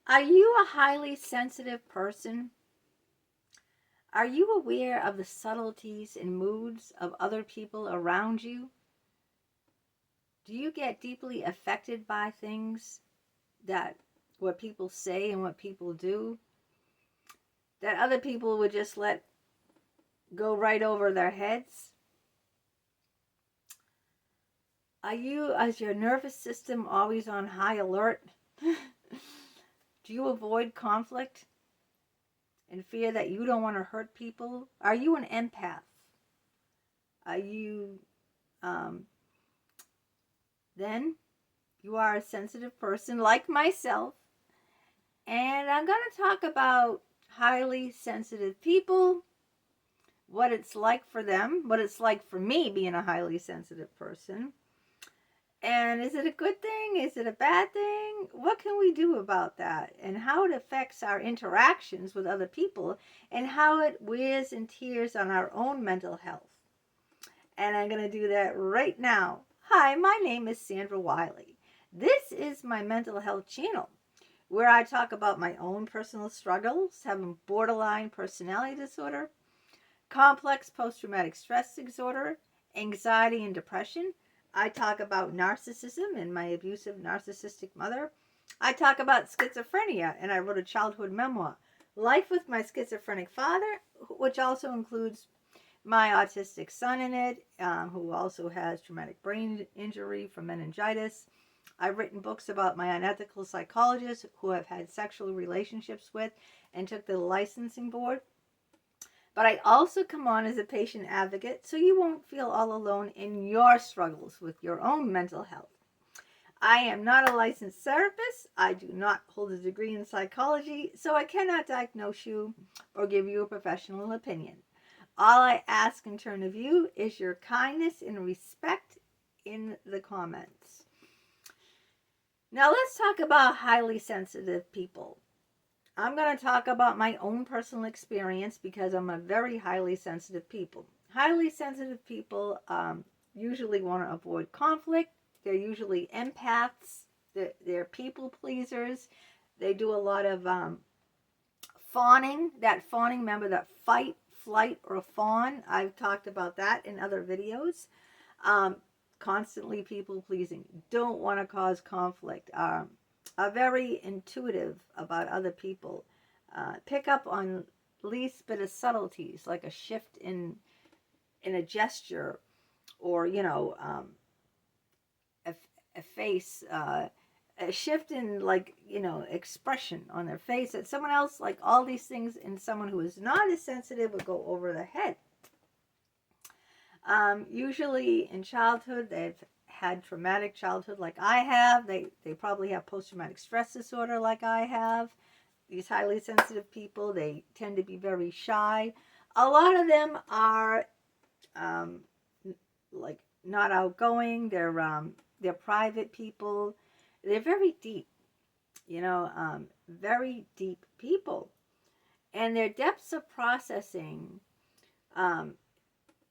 Are you a highly sensitive person? Are you aware of the subtleties and moods of other people around you? Do you get deeply affected by things that what people say and what people do that other people would just let go right over their heads? Is your nervous system always on high alert? Do you avoid conflict and fear that you don't want to hurt people? Are you an empath? Are you, then you are a sensitive person like myself. And I'm going to talk about highly sensitive people, what it's like for them, what it's like for me being a highly sensitive person. And is it a good thing? Is it a bad thing? What can we do about that? And how it affects our interactions with other people, and how it wears and tears on our own mental health. And I'm going to do that right now. Hi, my name is Sandra Wyllie. This is my mental health channel, where I talk about my own personal struggles, having borderline personality disorder, complex post-traumatic stress disorder, anxiety and depression. I talk about narcissism and my abusive narcissistic mother. I talk about schizophrenia, and I wrote a childhood memoir, Life with My Schizophrenic Father, which also includes my autistic son in it, who also has traumatic brain injury from meningitis. I've written books about my unethical psychologists who I've had sexual relationships with and took the licensing board. But I also come on as a patient advocate, so you won't feel all alone in your struggles with your own mental health. I am not a licensed therapist. I do not hold a degree in psychology, so I cannot diagnose you or give you a professional opinion. All I ask in turn of you is your kindness and respect in the comments. Now let's talk about highly sensitive people. I'm going to talk about my own personal experience because I'm a very highly sensitive people. Highly sensitive people usually want to avoid conflict. They're usually empaths. They're people pleasers. They do a lot of fawning. That fawning, remember that fight, flight, or fawn? I've talked about that in other videos. Constantly people pleasing. Don't want to cause conflict. Are very intuitive about other people. Pick up on least bit of subtleties, like a shift in a gesture, or a face, a shift in expression on their face that someone else, like all these things in someone who is not as sensitive, would go over their head. Usually in childhood they've had traumatic childhood like I have. They probably have post-traumatic stress disorder like I have. These highly sensitive people, they tend to be very shy. A lot of them are not outgoing. They're private people. They're very deep, very deep people. And their depths of processing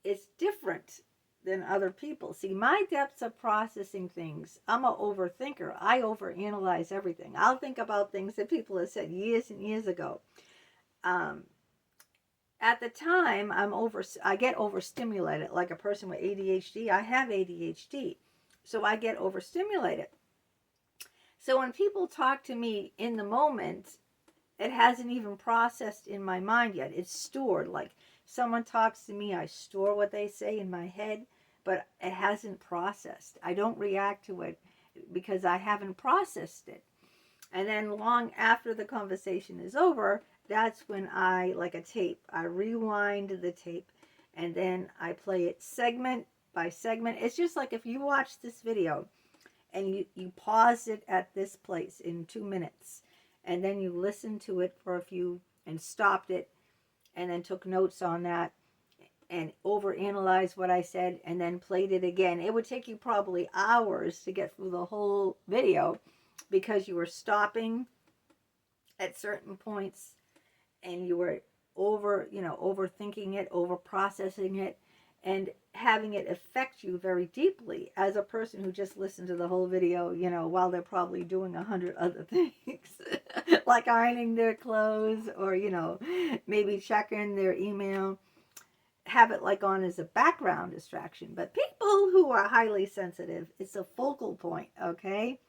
is different than other people. See, my depths of processing things, I'm an overthinker. I overanalyze everything. I'll think about things that people have said years and years ago. At the time, I get overstimulated, like a person with ADHD. I have ADHD, so I get overstimulated. So when people talk to me in the moment, it hasn't even processed in my mind yet. It's stored. Like someone talks to me, I store what they say in my head, but it hasn't processed. I don't react to it because I haven't processed it. And then long after the conversation is over, that's when I, like a tape, I rewind the tape and then I play it segment by segment. It's just like if you watch this video and you pause it at this place in 2 minutes, and then you listen to it for a few and stopped it and then took notes on that and overanalyzed what I said and then played it again. It would take you probably hours to get through the whole video because you were stopping at certain points and you were overthinking it, over processing it, and having it affect you very deeply as a person who just listened to the whole video, while they're probably doing 100 other things. like ironing their clothes or, maybe checking their email. Have it like on as a background distraction. But people who are highly sensitive, it's a focal point, okay?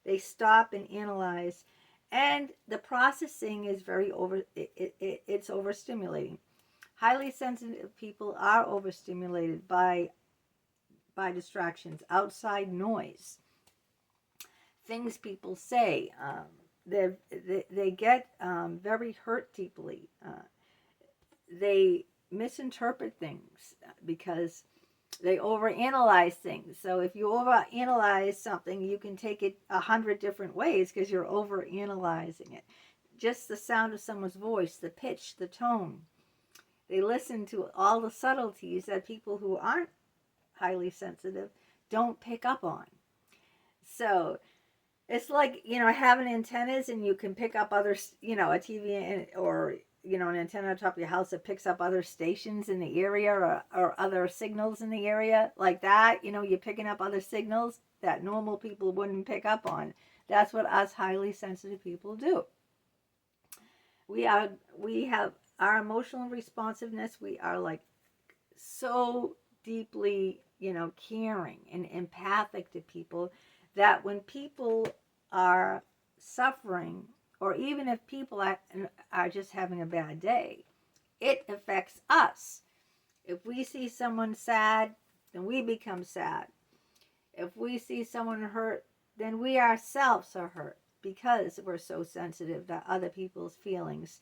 They stop and analyze. And the processing is it's overstimulating. Highly sensitive people are overstimulated by distractions, outside noise, things people say. They get very hurt deeply. They misinterpret things because they overanalyze things. So if you overanalyze something, you can take it 100 different ways because you're overanalyzing it. Just the sound of someone's voice, the pitch, the tone. They listen to all the subtleties that people who aren't highly sensitive don't pick up on. So it's like, having antennas and you can pick up other, a TV or, an antenna on top of your house that picks up other stations in the area or other signals in the area like that. You're picking up other signals that normal people wouldn't pick up on. That's what us highly sensitive people do. We have our emotional responsiveness. We are like so deeply, caring and empathic to people that when people are suffering, or even if people are just having a bad day, it affects us. If we see someone sad, then we become sad. If we see someone hurt, then we ourselves are hurt because we're so sensitive to other people's feelings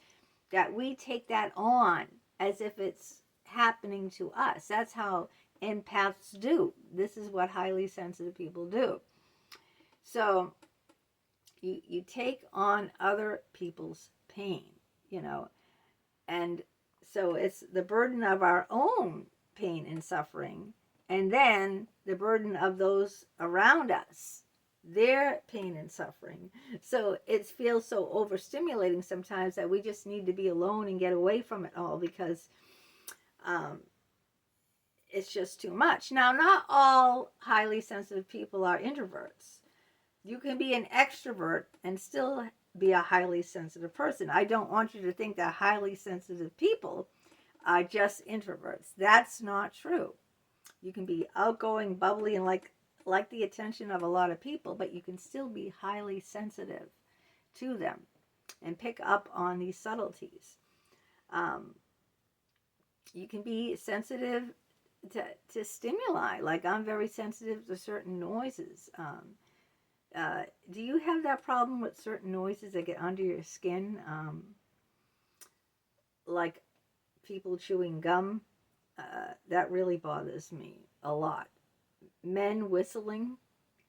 that we take that on as if it's happening to us. That's how empaths do. This is what highly sensitive people do. So you take on other people's pain, and so it's the burden of our own pain and suffering, and then the burden of those around us, their pain and suffering. So it feels so overstimulating sometimes that we just need to be alone and get away from it all because it's just too much. Now, not all highly sensitive people are introverts. You can be an extrovert and still be a highly sensitive person. I don't want you to think that highly sensitive people are just introverts. That's not true. You can be outgoing, bubbly, and like the attention of a lot of people, but you can still be highly sensitive to them and pick up on these subtleties. You can be sensitive to stimuli. Like I'm very sensitive to certain noises. Do you have that problem with certain noises that get under your skin? Like people chewing gum? That really bothers me a lot. Men whistling.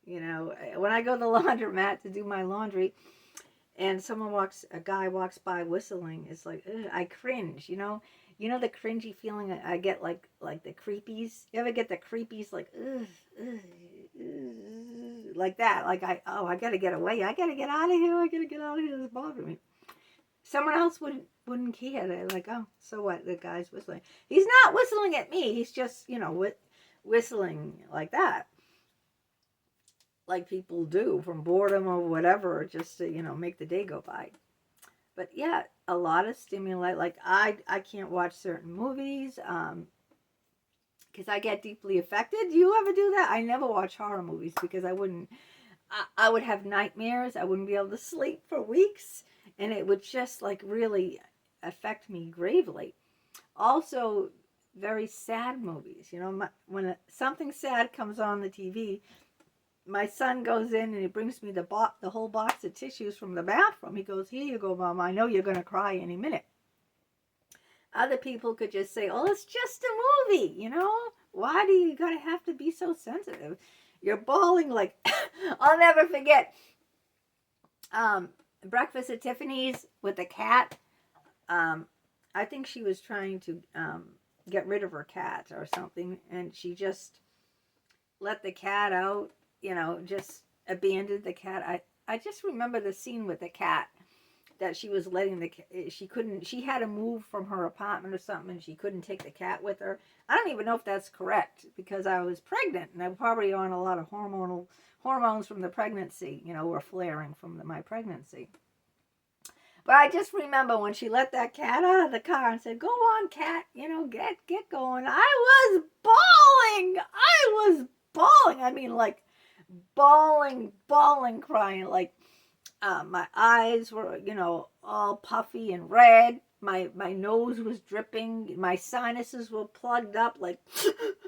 When I go to the laundromat to do my laundry and a guy walks by whistling, it's like, ugh, I cringe, the cringy feeling I get like the creepies. You ever get the creepies like, ugh, ugh, ugh, like that? Like I gotta get away. I gotta get out of here. I gotta get out of here. It's bothering me. Someone else wouldn't care. They're like, oh, so what? The guy's whistling. He's not whistling at me. He's just, whistling like that. Like people do from boredom or whatever, just to, make the day go by. But yeah, a lot of stimuli. Like I can't watch certain movies because I get deeply affected. Do you ever do that? I never watch horror movies because I would have nightmares. I wouldn't be able to sleep for weeks, and it would just like really affect me gravely. Also, very sad movies. When something sad comes on the TV, my son goes in and he brings me the whole box of tissues from the bathroom. He goes, here you go, Mom. I know you're going to cry any minute. Other people could just say, oh, it's just a movie, Why do you gotta have to be so sensitive? You're bawling like, I'll never forget, Breakfast at Tiffany's with the cat. I think she was trying to get rid of her cat or something, and she just let the cat out, just abandoned the cat. I just remember the scene with the cat, that she was letting she had to move from her apartment or something, and she couldn't take the cat with her. I don't even know if that's correct because I was pregnant and I'm probably on a lot of hormones from the pregnancy, were flaring from my pregnancy. But I just remember when she let that cat out of the car and said, "Go on, cat, get going." I was bawling. I mean, like bawling, crying. Like my eyes were, all puffy and red. My nose was dripping. My sinuses were plugged up. Like,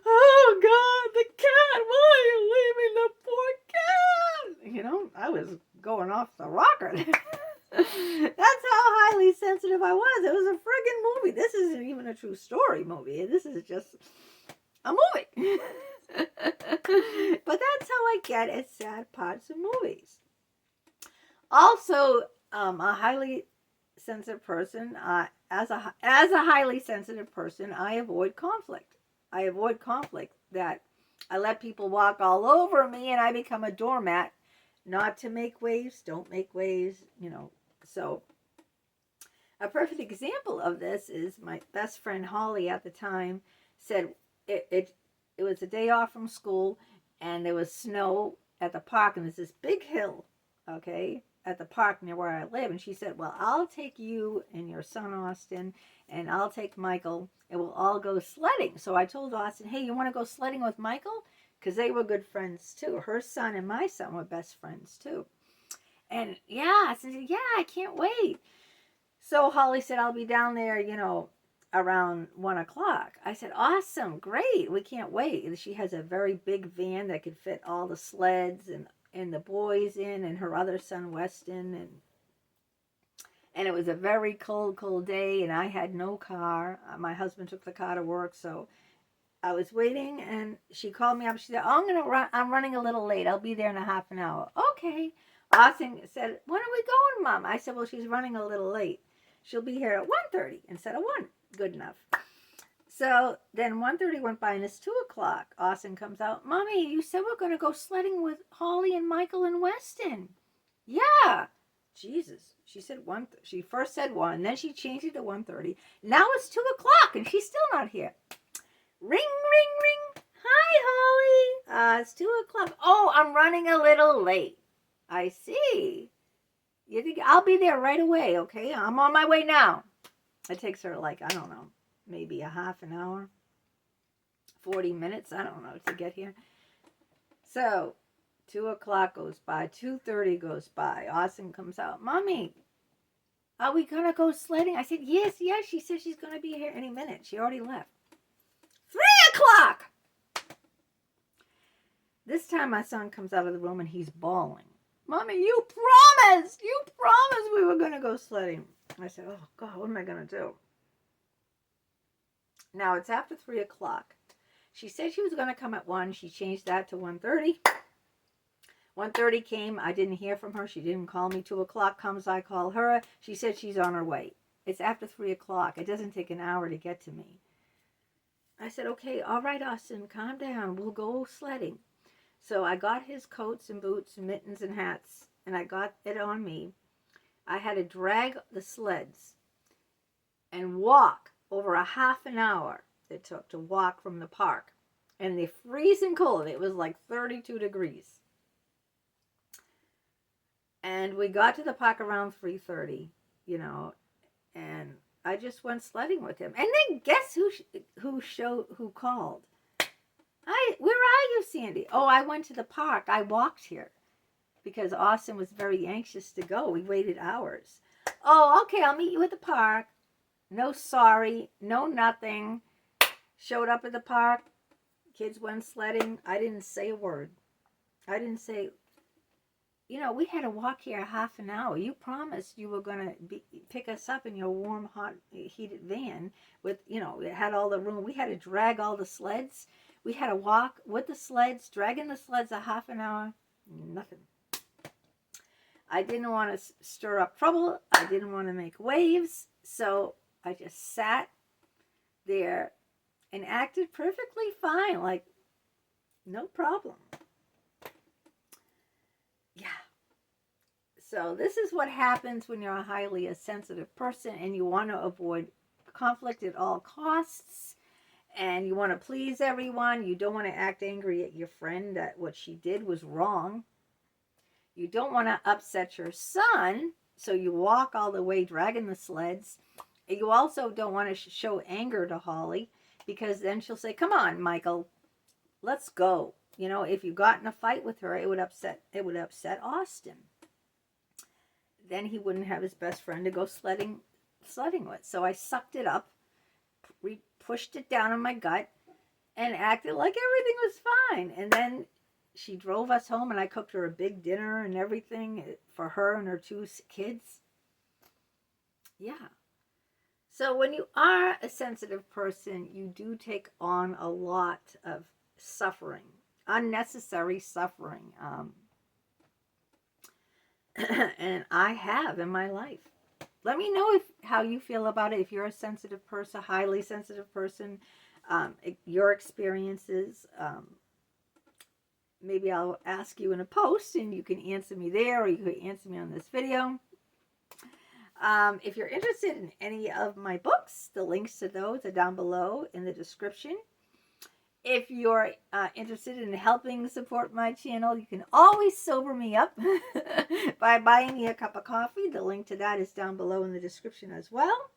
oh God, the cat! Why are you leaving the poor cat? I was going off the rocker. That's how highly sensitive I was. It was a friggin' movie. This isn't even a true story movie. This is just a movie. But that's how I get at sad parts of movies. Also, a highly sensitive person, as a highly sensitive person, I avoid conflict. That I let people walk all over me and I become a doormat. Not to make waves, don't make waves, So a perfect example of this is my best friend Holly at the time said it was a day off from school and there was snow at the park and there's this big hill, okay, at the park near where I live. And she said, well, I'll take you and your son Austin and I'll take Michael and we'll all go sledding. So I told Austin, hey, you want to go sledding with Michael? Because they were good friends too. Her son and my son were best friends too. And I said, yeah, I can't wait. So Holly said, I'll be down there, around 1 o'clock. I said, awesome, great, we can't wait. And she has a very big van that could fit all the sleds and the boys in and her other son Weston. And it was a very cold day and I had no car. My husband took the car to work, so I was waiting and she called me up. She said, oh, I'm running a little late. I'll be there in a half an hour. Okay. Austin said, when are we going, Mom? I said, well, she's running a little late. She'll be here at 1:30 instead of 1. Good enough. So then 1:30 went by and it's 2 o'clock. Austin comes out. Mommy, you said we're going to go sledding with Holly and Michael and Weston. Yeah. Jesus. She said 1. She first said 1, then she changed it to 1:30. Now it's 2 o'clock and she's still not here. Ring, ring, ring. Hi, Holly. It's 2 o'clock. Oh, I'm running a little late. I see. You think I'll be there right away, okay? I'm on my way now. It takes her I don't know, maybe a half an hour, 40 minutes, I don't know, to get here. So 2 o'clock goes by, 2:30 goes by. Austin comes out. Mommy, are we going to go sledding? I said, yes. She said she's going to be here any minute. She already left. 3 o'clock! This time my son comes out of the room and he's bawling. Mommy, you promised we were going to go sledding. I said, oh, God, what am I going to do? Now, it's after 3 o'clock. She said she was going to come at 1. She changed that to 1:30. 1:30 came. I didn't hear from her. She didn't call me. 2 o'clock comes. I call her. She said she's on her way. It's after 3 o'clock. It doesn't take an hour to get to me. I said, okay, all right, Austin, calm down. We'll go sledding. So I got his coats and boots and mittens and hats, and I got it on me. I had to drag the sleds and walk over a half an hour it took to walk from the park. And the freezing cold, it was like 32 degrees. And we got to the park around 3:30, and I just went sledding with him. And then guess who called? Where are you, Sandy? Oh, I went to the park. I walked here because Austin was very anxious to go. We waited hours. Oh, okay, I'll meet you at the park. No sorry, no nothing. Showed up at the park. Kids went sledding. I didn't say a word. I didn't say, we had to walk here a half an hour. You promised you were going to pick us up in your warm, hot, heated van with, it had all the room. We had to drag all the sleds. We had to walk with the sleds, dragging the sleds a half an hour. Nothing. I didn't want to stir up trouble. I didn't want to make waves. So I just sat there and acted perfectly fine. Like, no problem. Yeah. So this is what happens when you're a highly sensitive person and you want to avoid conflict at all costs. And you want to please everyone. You don't want to act angry at your friend that what she did was wrong. You don't want to upset your son. So you walk all the way dragging the sleds. You also don't want to show anger to Holly, because then she'll say, come on, Michael, let's go. You know, if you got in a fight with her, it would upset Austin. Then he wouldn't have his best friend to go sledding with. So I sucked it up, pushed it down in my gut, and acted like everything was fine. And then she drove us home, and I cooked her a big dinner and everything for her and her 2 kids. Yeah. So when you are a sensitive person, you do take on a lot of suffering, unnecessary suffering. And I have in my life. Let me know how you feel about it. If you're a sensitive person, highly sensitive person, your experiences. Maybe I'll ask you in a post and you can answer me there, or you can answer me on this video. If you're interested in any of my books, the links to those are down below in the description. If you're interested in helping support my channel, you can always sober me up by buying me a cup of coffee. The link to that is down below in the description as well.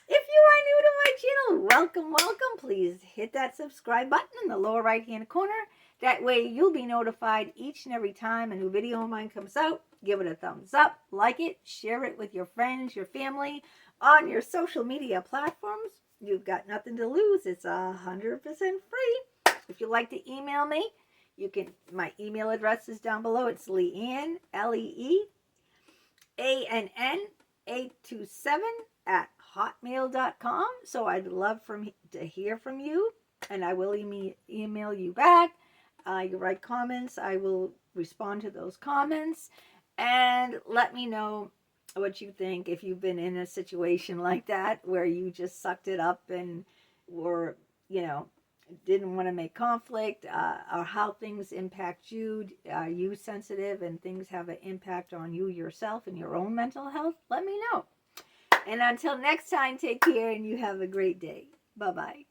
If you are new to my channel, welcome, welcome. Please hit that subscribe button in the lower right-hand corner. That way you'll be notified each and every time a new video of mine comes out. Give it a thumbs up, like it, share it with your friends, your family, on your social media platforms. You've got nothing to lose. It's 100% free. If you'd like to email me, you can. My email address is down below. It's Leanne, LEEANN827 @hotmail.com. So I'd love to hear from you, and I will email you back. You write comments. I will respond to those comments, and let me know what you think if you've been in a situation like that where you just sucked it up and were, didn't want to make conflict, or how things impact you. Are you sensitive and things have an impact on you yourself and your own mental health? Let me know. And until next time, take care and you have a great day. Bye-bye.